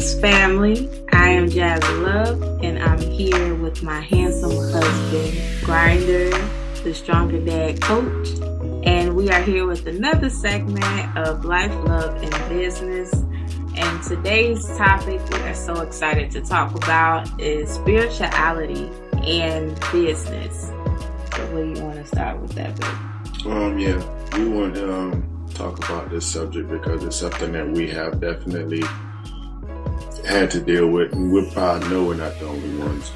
Greetings, family. I am Jazz Love, and I'm here with my handsome husband, Grinder, the Stronger Dad Coach. And we are here with another segment of Life, Love, and Business. And today's topic we are so excited to talk about is spirituality and business. So where you want to start with that, babe? We want to talk about this subject because it's something that we have definitely had to deal with, and we probably know we're not the only ones.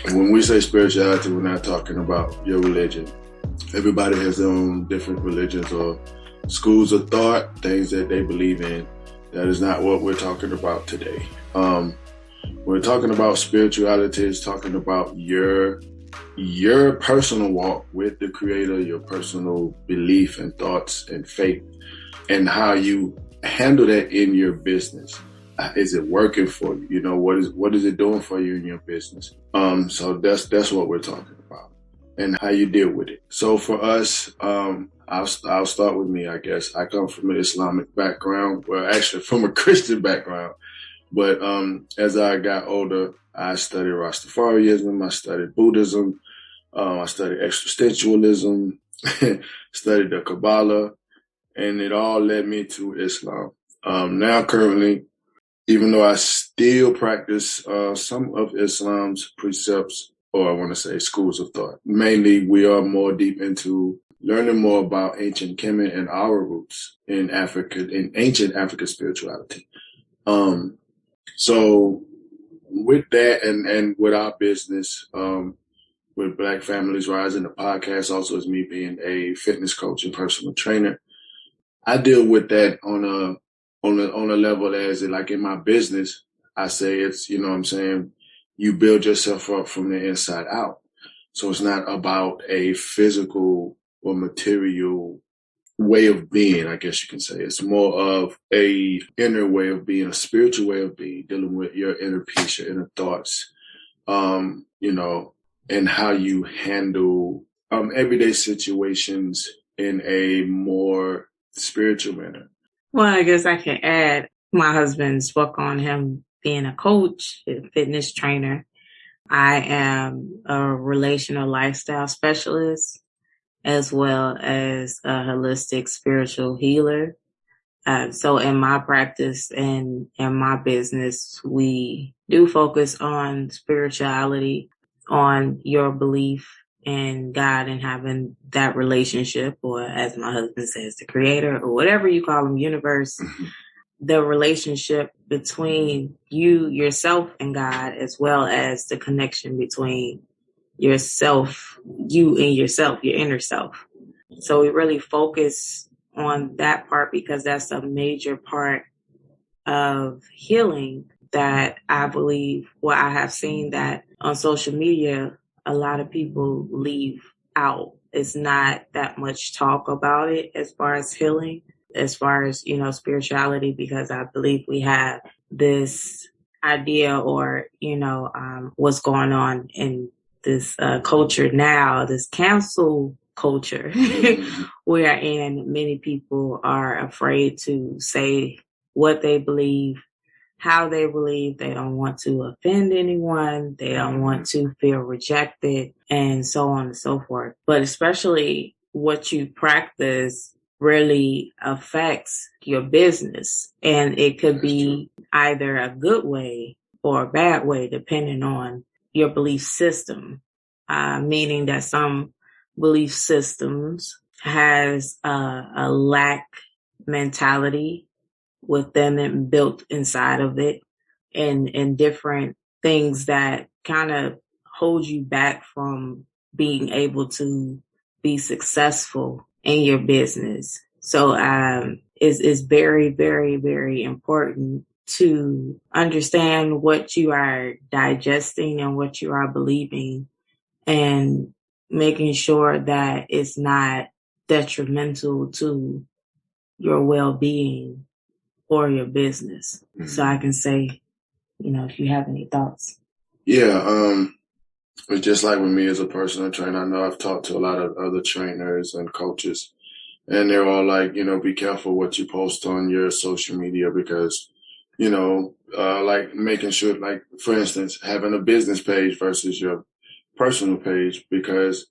And when we say spirituality, we're not talking about your religion. Everybody has their own different religions or schools of thought, things that they believe in. That is not what we're talking about today. We're talking about spirituality. It's talking about your personal walk with the Creator, your personal belief and thoughts and faith, and how you handle that in your business. Is it working for you? You know, what is it doing for you in your business? So that's what we're talking about, and how you deal with it. So for us, I'll start with me, I guess. I come from an Islamic background, well, actually from a Christian background. But as I got older, I studied Rastafarianism, I studied Buddhism, I studied existentialism, studied the Kabbalah, and it all led me to Islam. Now, currently, even though I still practice some of Islam's precepts, or I want to say schools of thought, mainly we are more deep into learning more about ancient Kemet and our roots in Africa, in ancient African spirituality. So with that and with our business, with Black Families Rising, the podcast also is me being a fitness coach and personal trainer. I deal with that on a level as like in my business, I say it's, you know what I'm saying, you build yourself up from the inside out. So it's not about a physical or material way of being, I guess you can say. It's more of a inner way of being, a spiritual way of being, dealing with your inner peace, your inner thoughts, and how you handle everyday situations in a more spiritual manner. Well, I guess I can add, my husband spoke on him being a coach, a fitness trainer. I am a relational lifestyle specialist, as well as a holistic spiritual healer. So in my practice and in my business, we do focus on spirituality, on your belief in God and having that relationship, or as my husband says, the Creator, or whatever you call him, universe, the relationship between you, yourself, and God, as well as the connection between yourself, you and yourself, your inner self. So we really focus on that part because that's a major part of healing that I believe, well, I have seen that on social media, a lot of people leave out. It's not that much talk about it as far as healing, as far as, spirituality, because I believe we have this idea or, what's going on in this culture now, this cancel culture, wherein many people are afraid to say what they believe, how they believe. They don't want to offend anyone. They don't want to feel rejected, and so on and so forth. But especially what you practice really affects your business. And it could be either a good way or a bad way, depending on your belief system, meaning that some belief systems has a lack mentality within it, built inside of it, and different things that kind of hold you back from being able to be successful in your business. So it's very, very, very important to understand what you are digesting and what you are believing, and making sure that it's not detrimental to your well-being or your business. Mm-hmm. So I can say, if you have any thoughts. Yeah, it's just like with me as a personal trainer. I know I've talked to a lot of other trainers and coaches, and they're all like, be careful what you post on your social media, because like making sure, like, for instance, having a business page versus your personal page, because,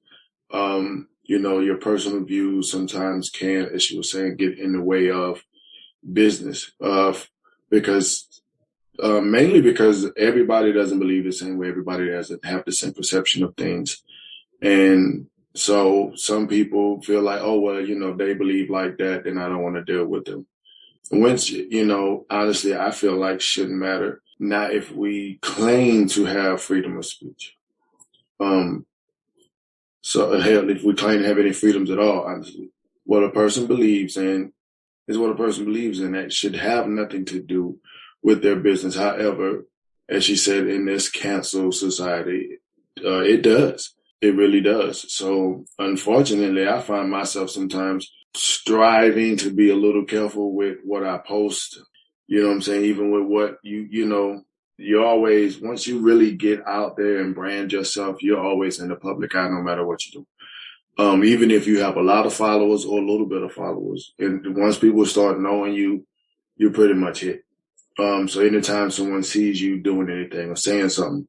your personal views sometimes can, as you were saying, get in the way of business, because mainly because everybody doesn't believe the same way. Everybody doesn't have the same perception of things. And so some people feel like, oh, well, they believe like that, then I don't want to deal with them. Which, honestly, I feel like shouldn't matter. Not if we claim to have freedom of speech. So hell, if we claim to have any freedoms at all, honestly, what a person believes in is what a person believes in. That should have nothing to do with their business. However, as she said, in this cancel society, it does. It really does. So unfortunately, I find myself sometimes striving to be a little careful with what I post. You know what I'm saying? Even with what you always, once you really get out there and brand yourself, you're always in the public eye no matter what you do. Even if you have a lot of followers or a little bit of followers. And once people start knowing you, you're pretty much hit. So anytime someone sees you doing anything or saying something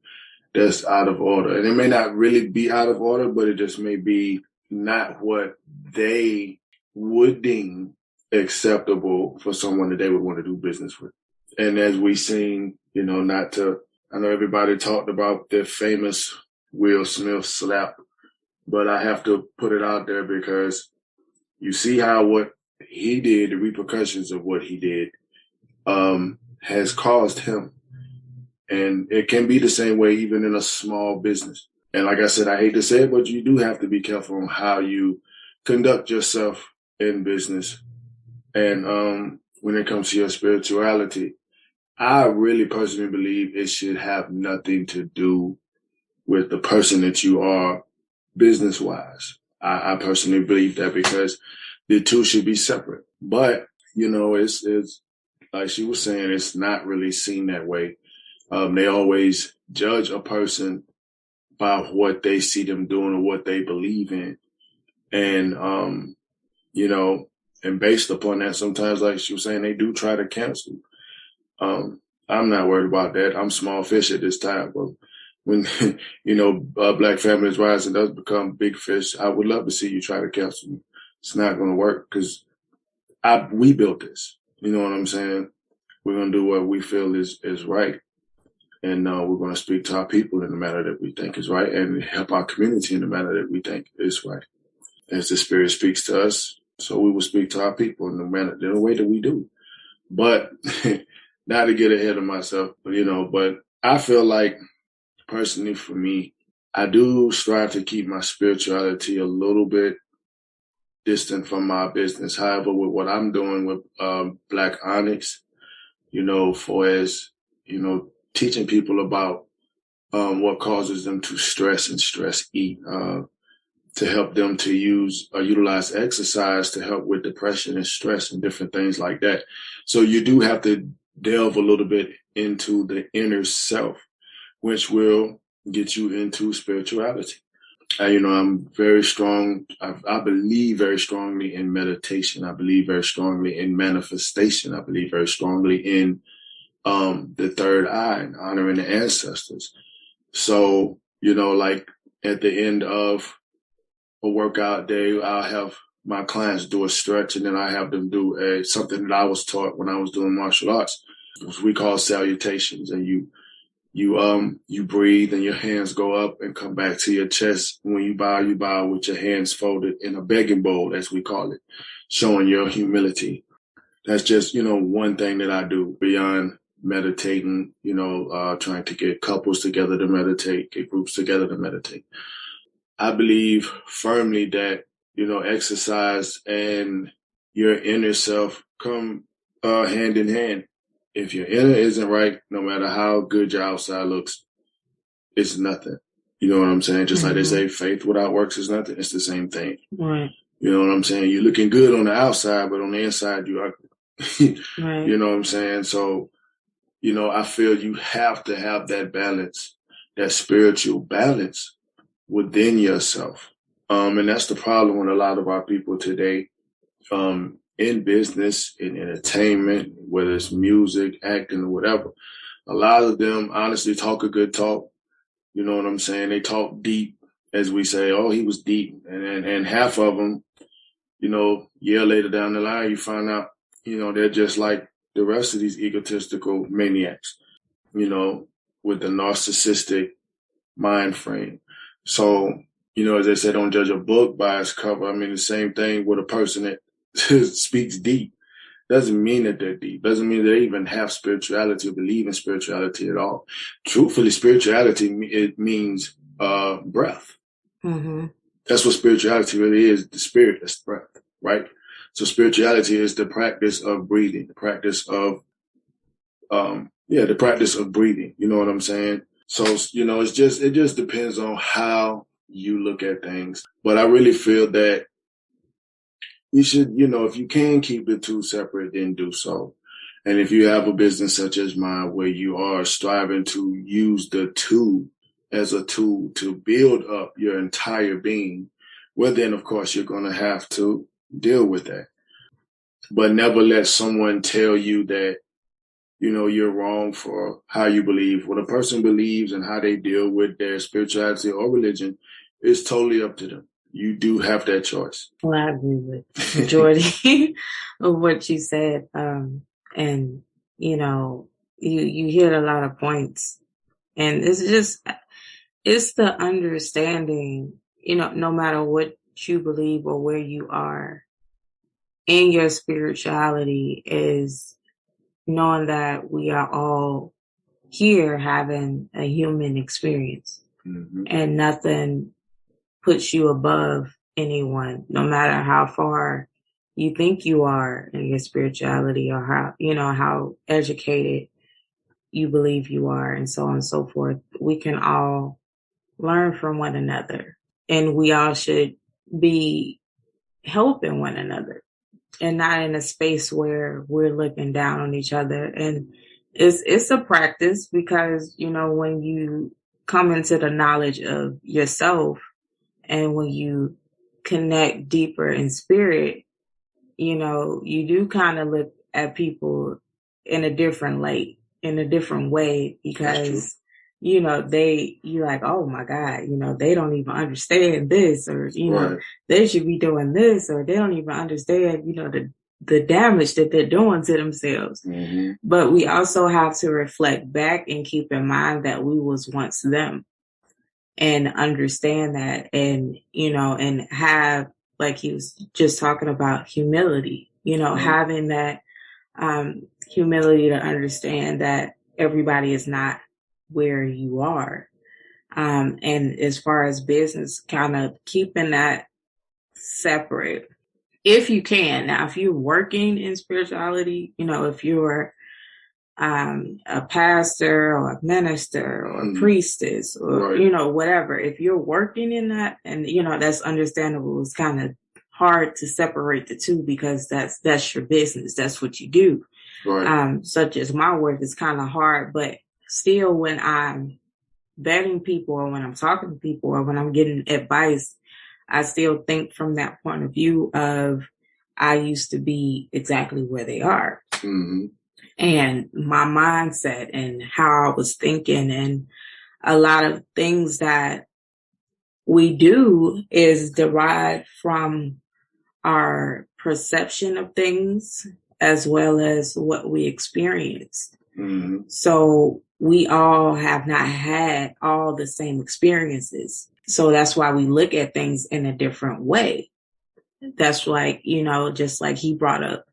that's out of order, and it may not really be out of order, but it just may be not what they would deem acceptable for someone that they would want to do business with. And as we seen, I know everybody talked about the famous Will Smith slap, but I have to put it out there because you see how what he did, the repercussions of what he did, has caused him. And it can be the same way even in a small business. And like I said, I hate to say it, but you do have to be careful on how you conduct yourself in business. And when it comes to your spirituality, I really personally believe it should have nothing to do with the person that you are business-wise. I personally believe that because the two should be separate. But, it's like she was saying, it's not really seen that way. They always judge a person by what they see them doing or what they believe in. And, and based upon that, sometimes, like she was saying, they do try to cancel. I'm not worried about that. I'm small fish at this time. But when, Black Families Rising does become big fish, I would love to see you try to cancel me. It's not going to work because we built this. You know what I'm saying? We're going to do what we feel is right. And we're going to speak to our people in the manner that we think is right and help our community in the manner that we think is right. As the Spirit speaks to us, so we will speak to our people in the way that we do. But not to get ahead of myself, but I feel like personally for me, I do strive to keep my spirituality a little bit distant from my business. However, with what I'm doing with Black Onyx, for as, teaching people about what causes them to stress and stress eat, to help them to utilize exercise to help with depression and stress and different things like that. So you do have to delve a little bit into the inner self, which will get you into spirituality. I'm very strong. I believe very strongly in meditation. I believe very strongly in manifestation. I believe very strongly in the third eye and honoring the ancestors. So, like at the end of a workout day, I'll have my clients do a stretch, and then I have them do something that I was taught when I was doing martial arts, which we call salutations. And you breathe and your hands go up and come back to your chest. When you bow with your hands folded in a begging bowl, as we call it, showing your humility. That's just, one thing that I do beyond meditating, trying to get couples together to meditate, get groups together to meditate. I believe firmly that, exercise and your inner self come hand in hand. If your inner isn't right, no matter how good your outside looks, it's nothing. You know what I'm saying? Just like they say, faith without works is nothing. It's the same thing. Right. You know what I'm saying? You're looking good on the outside, but on the inside, you ugly. Right. You know what I'm saying? So, I feel you have to have that balance, that spiritual balance within yourself. And that's the problem with a lot of our people today. in business, in entertainment, whether it's music, acting, or whatever, a lot of them honestly talk a good talk. You know what I'm saying? They talk deep, as we say. Oh, he was deep, and half of them, you know, year later down the line, you find out, you know, they're just like the rest of these egotistical maniacs, you know, with the narcissistic mind frame. So, you know, as they say, don't judge a book by its cover. I mean, the same thing with a person that speaks deep. Doesn't mean that they're deep. Doesn't mean they even have spirituality or believe in spirituality at all. Truthfully, spirituality, it means breath. Mm-hmm. That's what spirituality really is. The spirit, that's breath, right? So spirituality is the practice of breathing, the practice of, the practice of breathing. You know what I'm saying? So, you know, it just depends on how you look at things. But I really feel that you should, you know, if you can keep the two separate, then do so. And if you have a business such as mine where you are striving to use the two as a tool to build up your entire being, well, then, of course, you're going to have to deal with that. But never let someone tell you that, you know, you're wrong for how you believe. What a person believes and how they deal with their spirituality or religion is totally up to them. You do have that choice. Well, I agree with the majority of what you said. And, you know, you hit a lot of points. And it's the understanding, you know, no matter what you believe or where you are in your spirituality, is knowing that we are all here having a human experience. Mm-hmm. And nothing puts you above anyone, no matter how far you think you are in your spirituality or how, you know, how educated you believe you are and so on and so forth. We can all learn from one another, and we all should be helping one another and not in a space where we're looking down on each other. And it's a practice because, you know, when you come into the knowledge of yourself and when you connect deeper in spirit, you know, you do kind of look at people in a different light, in a different way, because, you know, you're like, oh my God, you know, they don't even understand this, or, you know, they should be doing this, or they don't even understand, you know, the damage that they're doing to themselves. Mm-hmm. But we also have to reflect back and keep in mind that we was once them, and understand that, and, you know, and have, like he was just talking about, humility, you know, having that humility to understand that everybody is not where you are. And as far as business, kind of keeping that separate if you can. Now, if you're working in spirituality, you know, if you're a pastor or a minister or a priestess or, you know, whatever, if you're working in that, and, you know, that's understandable. It's kind of hard to separate the two because that's your business. That's what you do. Right. Such as my work is kind of hard, but still when I'm vetting people or when I'm talking to people or when I'm getting advice, I still think from that point of view of I used to be exactly where they are. Mm-hmm. And my mindset and how I was thinking, and a lot of things that we do is derived from our perception of things as well as what we experienced. Mm-hmm. So we all have not had all the same experiences. So that's why we look at things in a different way. That's like, you know, just like he brought up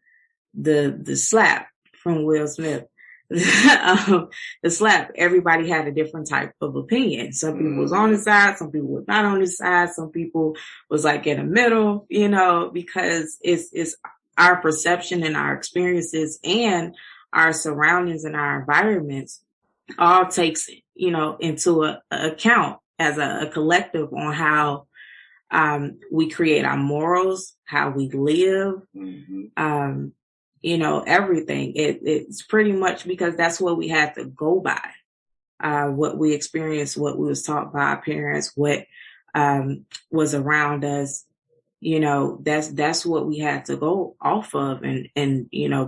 the slap from Will Smith. The slap, everybody had a different type of opinion. Some people was on his side, some people was not on his side, some people was like in the middle, you know, because it's our perception and our experiences and our surroundings and our environments all takes, you know, into a account as a collective on how we create our morals, how we live, you know, everything. It's pretty much because that's what we had to go by, what we experienced, what we was taught by our parents, what was around us, that's what we had to go off of and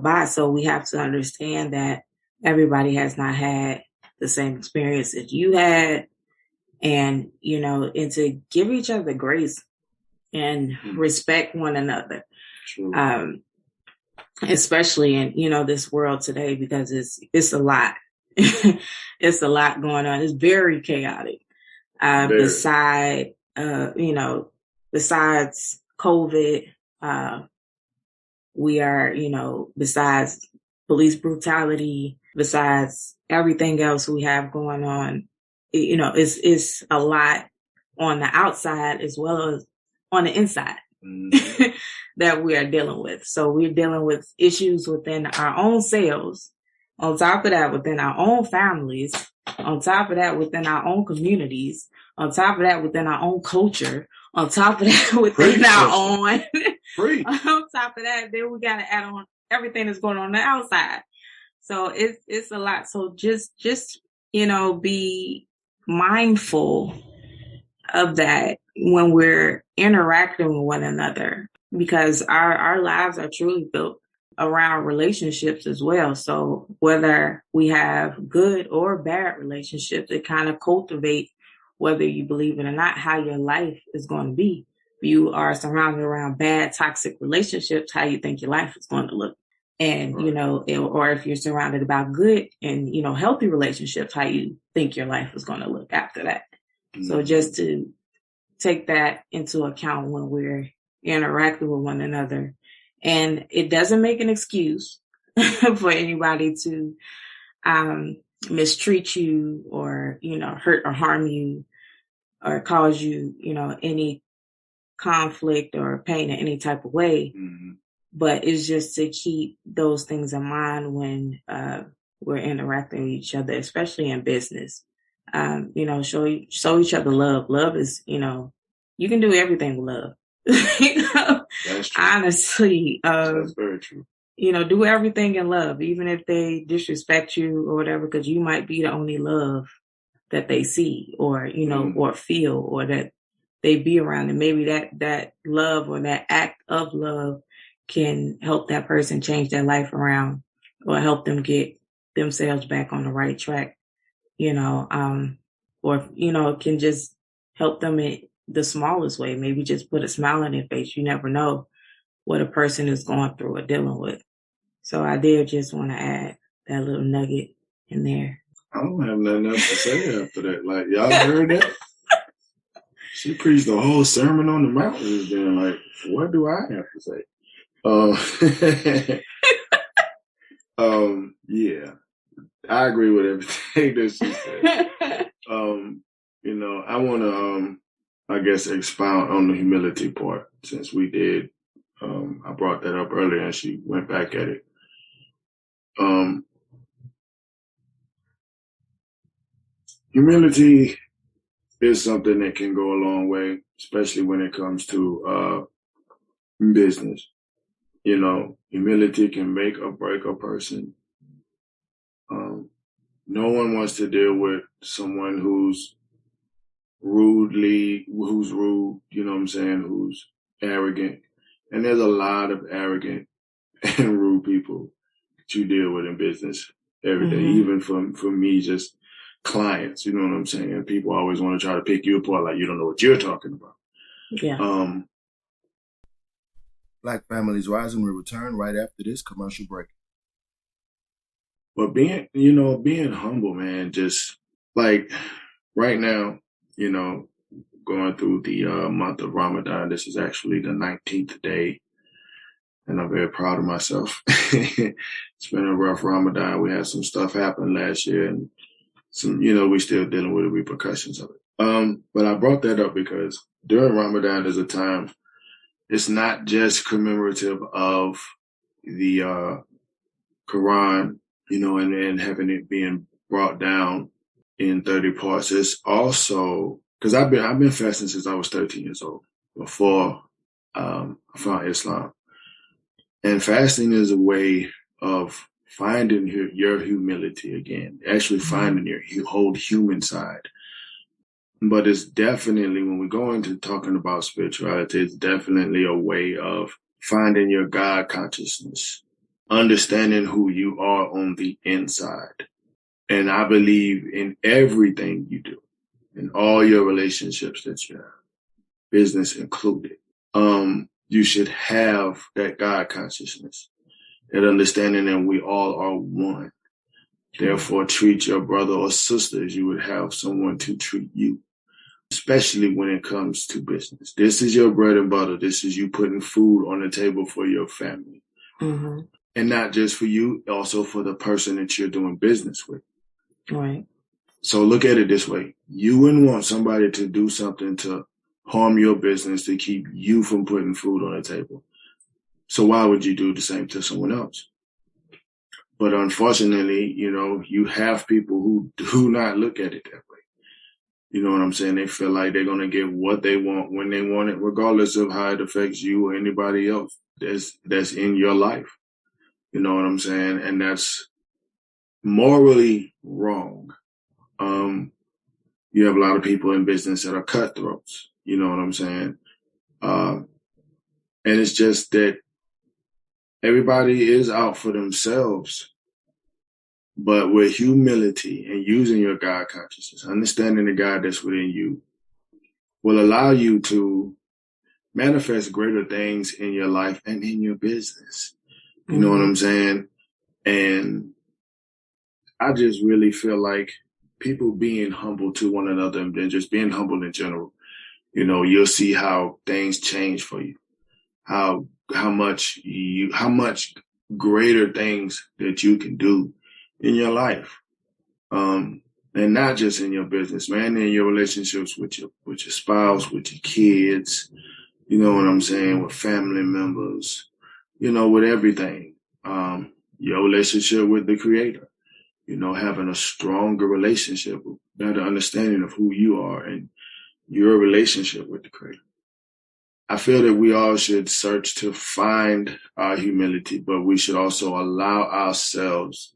by. So we have to understand that everybody has not had the same experience that you had, and and to give each other grace and respect one another. Especially in this world today, because it's a lot. It's a lot going on. It's very chaotic. Besides COVID, we are, besides police brutality, besides everything else we have going on, it's a lot on the outside as well as on the inside. That we are dealing with. So we're dealing with issues within our own selves. On top of that, within our own families. On top of that, within our own communities. On top of that, within our own culture. On top of that, within our own. On top of that, then we got to add on everything that's going on the outside. So it's a lot. So just be mindful of that when we're interacting with one another, because our lives are truly built around relationships as well. So whether we have good or bad relationships, it kind of cultivate, whether you believe it or not, how your life is going to be. If you are surrounded around bad, toxic relationships, how you think your life is going to look. And, or if you're surrounded about good and, healthy relationships, how you think your life is going to look after that. Mm-hmm. So just to take that into account when we're interacting with one another. And it doesn't make an excuse for anybody to mistreat you or, hurt or harm you or cause you, any conflict or pain in any type of way. Mm-hmm. But it's just to keep those things in mind when we're interacting with each other, especially in business. Show each other love. Love is, you can do everything with love. That's true. Honestly, that's very true. Do everything in love, even if they disrespect you or whatever, because you might be the only love that they see or, or feel or that they be around. And maybe that love or that act of love can help that person change their life around or help them get themselves back on the right track, or, it can just help them in the smallest way, maybe just put a smile on their face. You never know what a person is going through or dealing with. So I did just want to add that little nugget in there. I don't have nothing else to say after that. Like, y'all heard that? She preached the whole sermon on the mountain. Then, like, what do I have to say? Yeah, I agree with everything that she said. I want to, I guess, expound on the humility part, since we did. I brought that up earlier and she went back at it. Humility is something that can go a long way, especially when it comes to business. Humility can make or break a person. No one wants to deal with someone who's rude, who's arrogant. And there's a lot of arrogant and rude people that you deal with in business every day, even for me, just clients, you know what I'm saying? People always want to try to pick you apart like you don't know what you're talking about. Yeah. Black Families Rising will return right after this commercial break. But being humble, man, just like right now, going through the month of Ramadan. This is actually the 19th day, and I'm very proud of myself. It's been a rough Ramadan. We had some stuff happen last year, and we're still dealing with the repercussions of it. But I brought that up because during Ramadan is a time, it's not just commemorative of the Quran, and having it being brought down in 30 parts. It's also because I've been fasting since I was 13 years old, before I found Islam. And fasting is a way of finding your humility again, actually finding your whole human side. But it's definitely, when we go into talking about spirituality, it's definitely a way of finding your God consciousness, understanding who you are on the inside. And I believe in everything you do, in all your relationships that you have, business included. You should have that God consciousness, that understanding that we all are one. Therefore, treat your brother or sister as you would have someone to treat you, especially when it comes to business. This is your bread and butter. This is you putting food on the table for your family. Mm-hmm. And not just for you, also for the person that you're doing business with. Right. So look at it this way. You wouldn't want somebody to do something to harm your business to keep you from putting food on the table. So why would you do the same to someone else? But unfortunately, you have people who do not look at it that way. You know what I'm saying? They feel like they're going to get what they want when they want it, regardless of how it affects you or anybody else that's in your life. You know what I'm saying? And that's morally wrong. You have a lot of people in business that are cutthroats. You know what I'm saying? And it's just that everybody is out for themselves. But with humility and using your God consciousness, understanding the God that's within you, will allow you to manifest greater things in your life and in your business. You know what I'm saying? And I just really feel like people being humble to one another and just being humble in general, you'll see how things change for you, how much greater things that you can do in your life. And not just in your business, man, in your relationships with your spouse, with your kids, you know what I'm saying, with family members, with everything. Your relationship with the Creator, having a stronger relationship, better understanding of who you are and your relationship with the Creator. I feel that we all should search to find our humility, but we should also allow ourselves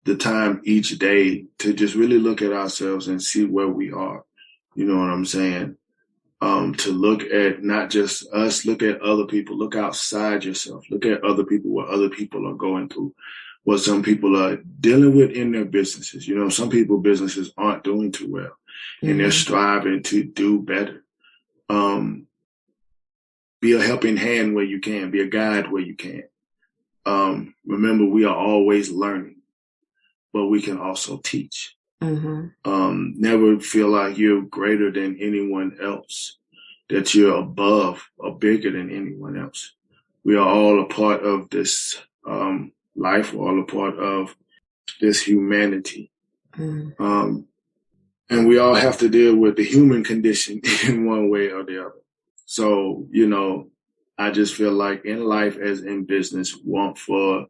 the time each day to just really look at ourselves and see where we are. You know what I'm saying? To look at not just us, look at other people, look outside yourself, look at other people, what other people are going through, what some people are dealing with in their businesses. Some people businesses aren't doing too well and they're striving to do better. Be a helping hand where you can, be a guide where you can. Remember, we are always learning, but we can also teach. Never feel like you're greater than anyone else, that you're above or bigger than anyone else. We are all a part of this life. We're all a part of this humanity. And we all have to deal with the human condition in one way or the other. So, I just feel like in life as in business, want for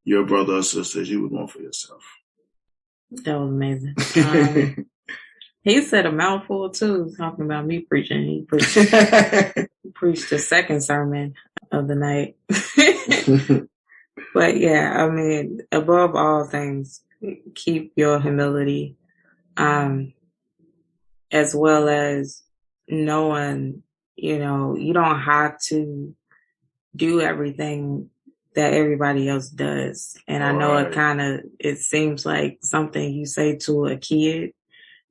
your brother or sister as you would want for yourself. That was amazing. He said a mouthful too, talking about me preaching. He preached the second sermon of the night. But yeah, above all things, keep your humility, as well as knowing, you don't have to do everything that everybody else does. And I know it seems like something you say to a kid,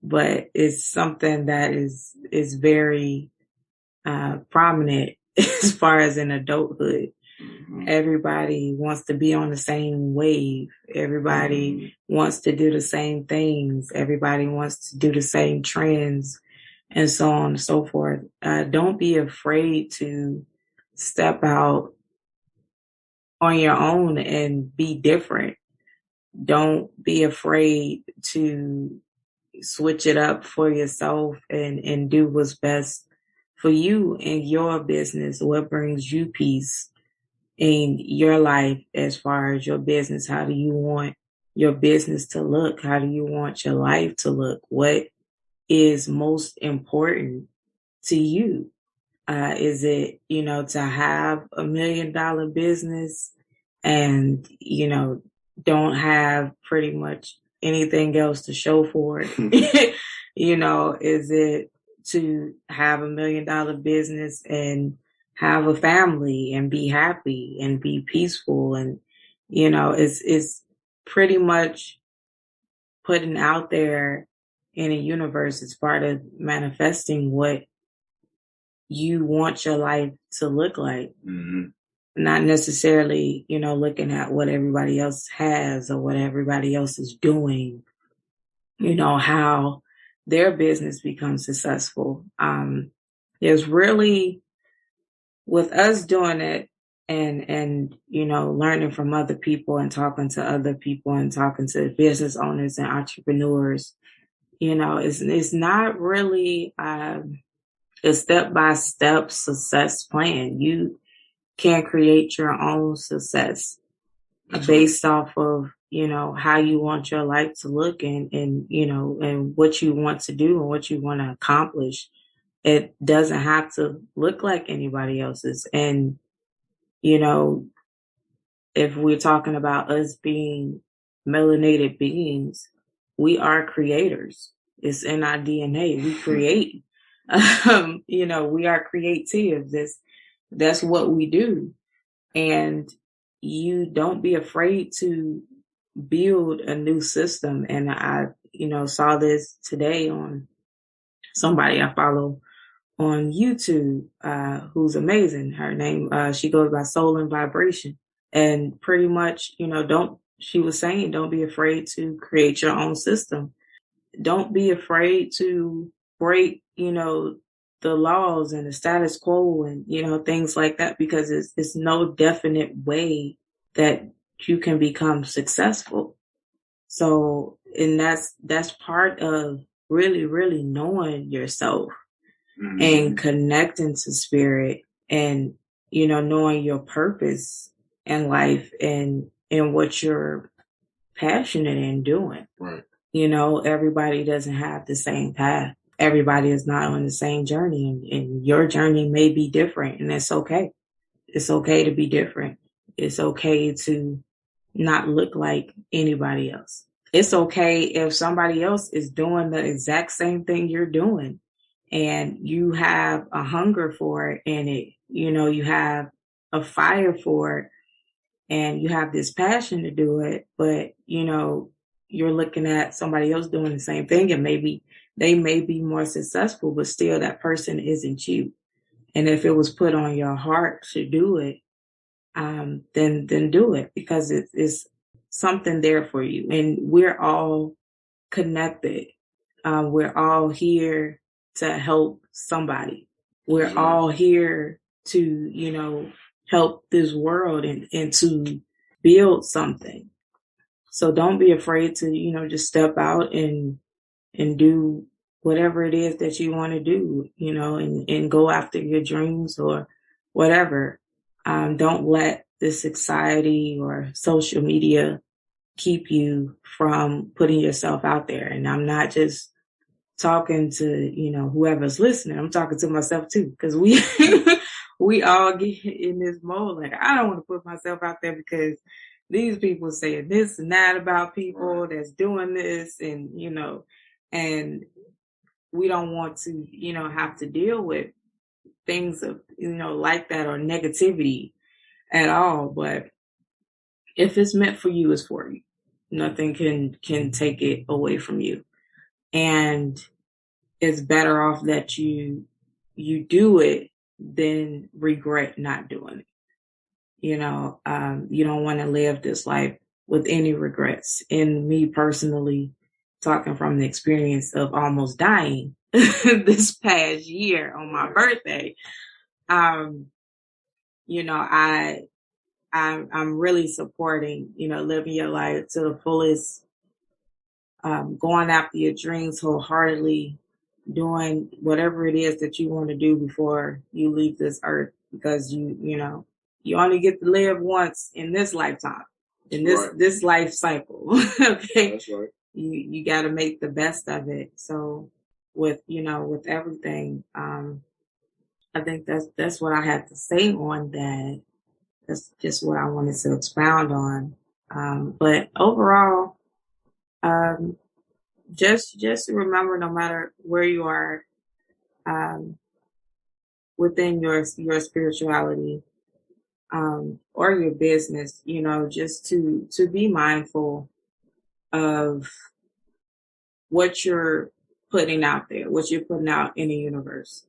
but it's something that is very prominent as far as in adulthood. Everybody wants to be on the same wave. Everybody wants to do the same things. Everybody wants to do the same trends and so on and so forth. Don't be afraid to step out on your own and be different. Don't be afraid to switch it up for yourself and do what's best for you and your business, what brings you peace in your life as far as your business. How do you want your business to look? How do you want your life to look? What is most important to you? Is it, to have $1 million business and, don't have pretty much anything else to show for it? Is it to have $1 million business and have a family and be happy and be peaceful? And, it's pretty much putting out there in a universe. It's part of manifesting what you want your life to look like. Mm-hmm. Not necessarily, looking at what everybody else has or what everybody else is doing, how their business becomes successful. There's really, with us doing it and learning from other people and talking to other people and talking to business owners and entrepreneurs, it's not really a step-by-step success plan. You can create your own success based off of, how you want your life to look and what you want to do and what you want to accomplish. It doesn't have to look like anybody else's. And, if we're talking about us being melanated beings, we are creators. It's in our DNA. We create. We are creative. That's what we do. And you don't be afraid to build a new system. And I, saw this today on somebody I follow on YouTube, who's amazing. Her name, she goes by Soul and Vibration. And pretty much, she was saying, don't be afraid to create your own system. Don't be afraid to break, the laws and the status quo and, things like that, because it's no definite way that you can become successful. So, and that's part of really, really knowing yourself and connecting to spirit and, knowing your purpose in life and what you're passionate in doing. Right. Everybody doesn't have the same path. Everybody is not on the same journey, and your journey may be different, and it's okay. It's okay to be different. It's okay to not look like anybody else. It's okay if somebody else is doing the exact same thing you're doing and you have a hunger for it and you have a fire for it and you have this passion to do it, but you're looking at somebody else doing the same thing and maybe they may be more successful, but still that person isn't you. And if it was put on your heart to do it, then do it, because it's something there for you. And we're all connected. We're all here to help somebody. We're all here to, help this world and to build something. So don't be afraid to, just step out and do whatever it is that you want to do, and go after your dreams or whatever. Don't let this society or social media keep you from putting yourself out there. And I'm not just talking to, whoever's listening. I'm talking to myself too, because we all get in this mode. Like, I don't want to put myself out there because these people saying this and that about people that's doing this and, and we don't want to, have to deal with things of, like that or negativity at all. But if it's meant for you, it's for you. Nothing can take it away from you. And it's better off that you do it than regret not doing it. You don't want to live this life with any regrets. And me personally, talking from the experience of almost dying this past year on my birthday, I'm really supporting, living your life to the fullest, going after your dreams wholeheartedly, doing whatever it is that you want to do before you leave this earth, because you only get to live once in this lifetime, in this life cycle. Okay. That's right. You got to make the best of it. So with everything, I think that's what I had to say on that. That's just what I wanted to expound on. But overall, just remember, no matter where you are, within your spirituality, or your business, just to be mindful of what you're putting out there, what you're putting out in the universe.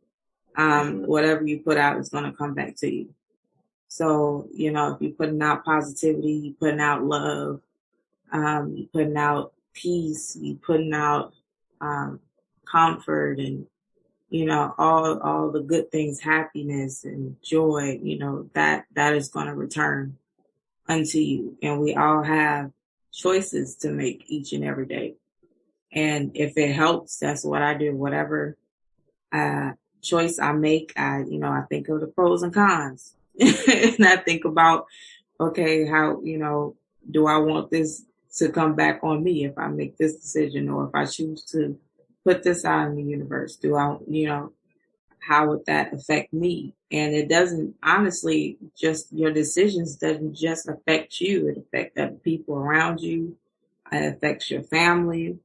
Whatever you put out is going to come back to you. So, if you're putting out positivity, you're putting out love, you're putting out peace, you're putting out comfort, and all the good things, happiness and joy, that is going to return unto you. And we all have choices to make each and every day. And if it helps, that's what I do. Whatever choice I make, I think of the pros and cons. And I think about, okay, how, do I want this to come back on me if I make this decision, or if I choose to put this out in the universe? Do I, how would that affect me? And it doesn't, honestly, just your decisions doesn't just affect you. It affects other people around you. It affects your family.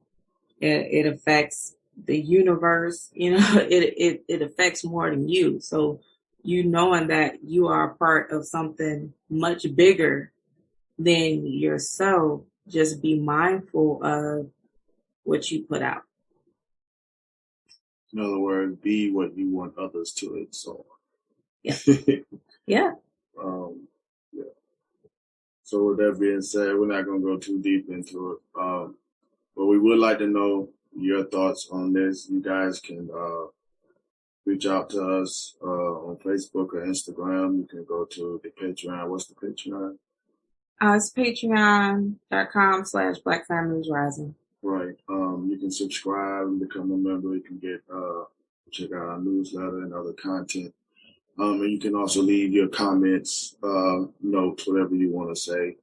It affects the universe. It affects more than you. So knowing that you are a part of something much bigger than yourself, just be mindful of what you put out. In other words, be what you want others to exalt. Yeah. Yeah. Yeah. So with that being said, we're not going to go too deep into it. But we would like to know your thoughts on this. You guys can reach out to us on Facebook or Instagram. You can go to the Patreon. What's the Patreon? It's patreon.com/Black Families Rising. Right. You can subscribe and become a member. You can get check out our newsletter and other content. And you can also leave your comments, notes, whatever you want to say,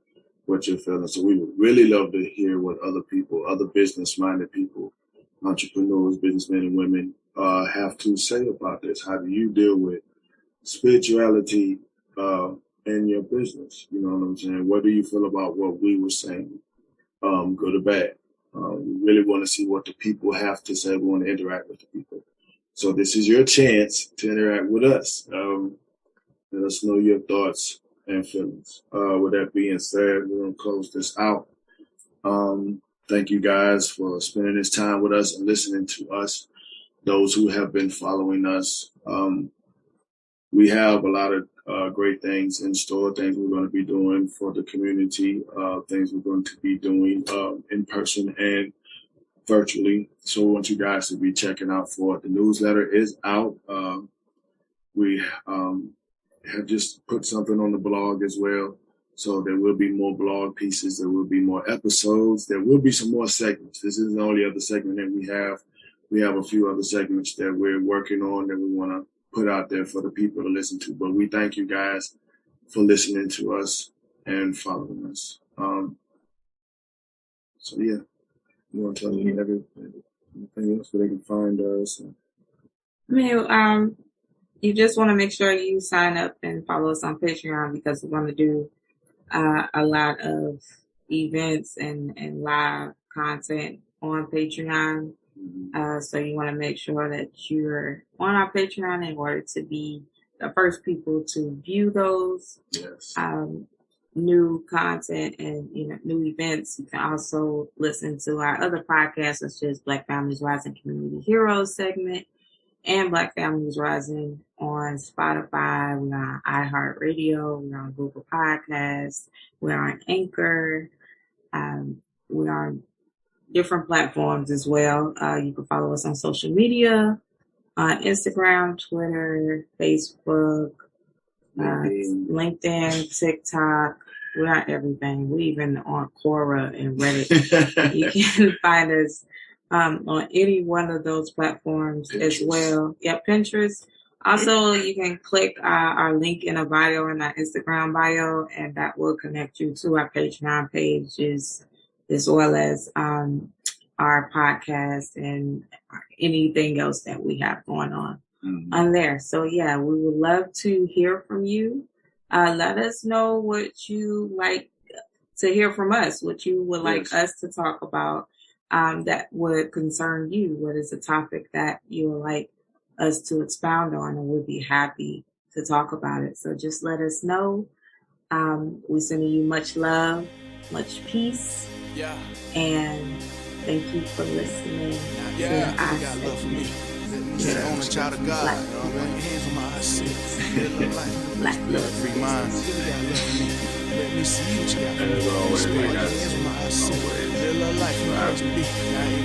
what you're feeling. So we would really love to hear what other people, other business-minded people, entrepreneurs, businessmen and women have to say about this. How do you deal with spirituality in your business? You know what I'm saying? What do you feel about what we were saying, good or bad? We really want to see what the people have to say. We want to interact with the people. So this is your chance to interact with us. Let us know your thoughts and feelings. With that being said, we're going to close this out. Thank you guys for spending this time with us and listening to us. Those who have been following us, we have a lot of great things in store, things we're going to be doing for the community, things we're going to be doing in person and virtually. So we want you guys to be checking out for it. The newsletter is out. We have just put something on the blog as well. So there will be more blog pieces. There will be more episodes. There will be some more segments. This is the only other segment that we have. We have a few other segments that we're working on that we want to put out there for the people to listen to. But we thank you guys for listening to us and following us. So yeah, you want to tell me anything else where they can find us? You just want to make sure you sign up and follow us on Patreon, because we're going to do a lot of events and live content on Patreon. So you want to make sure that you're on our Patreon in order to be the first people to view those. Yes. New content and new events. You can also listen to our other podcasts, such as Black Families Rising Community Heroes segment and Black Families Rising on Spotify. We're on iHeartRadio. We're on Google Podcasts. We're on Anchor. We're on different platforms as well. You can follow us on social media, on Instagram, Twitter, Facebook, LinkedIn, TikTok. We're on everything. We even on Quora and Reddit. You can find us on any one of those platforms Pinterest as well. Yeah, Pinterest. Also, you can click our link in our bio, in our Instagram bio, and that will connect you to our Patreon pages, as well as our podcast and anything else that we have going on there. So yeah, we would love to hear from you. Let us know what you like to hear from us, what you would like us to talk about. that would concern you? What is a topic that you would like us to expound on, and we'll be happy to talk about it. So just let us know. We're sending you much love, much peace, and thank you for listening. Yeah, you got love for me. Yeah, I'm a child of God. Hands on my eyes, Black love, free mind. Let me see what you got for me. As always, we got Hands on my eyes, little life you have to be.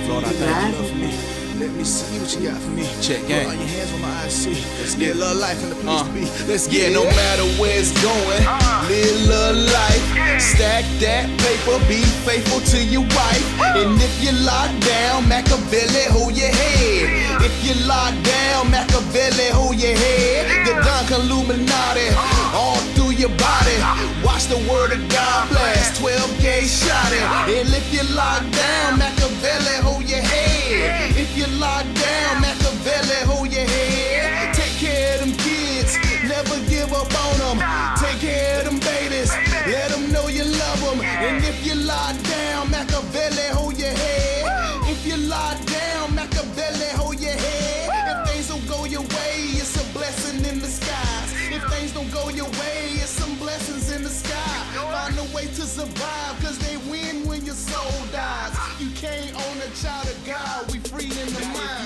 Lord, I thank you for me. Let me see what you got for me. Check gang. Your hands on my eyes, see. Let's get love life in the place to be. Let's get no matter where it's going. Live love life. Stack that paper. Be faithful to your wife. And if you lock down, Machiavelli, hold your head. If you lock down, Machiavelli, hold your head. The Don Illuminati all through your body. Watch the word of God blast. 12 gauge shot it. And if you lock down, Machiavelli, hold your head. If you lock down, Machiavelli, hold your head. Take care of them kids, never give up on them. Take care of them babies, let them know you love them. And if you lock down, Machiavelli, hold your head. If you lock down, Machiavelli, hold your head. If things don't go your way, it's a blessing in disguise. If things don't go your way, it's some blessings in the sky. Find a way to survive, cause they win when your soul dies. You can't own a child of God, we free in the mind.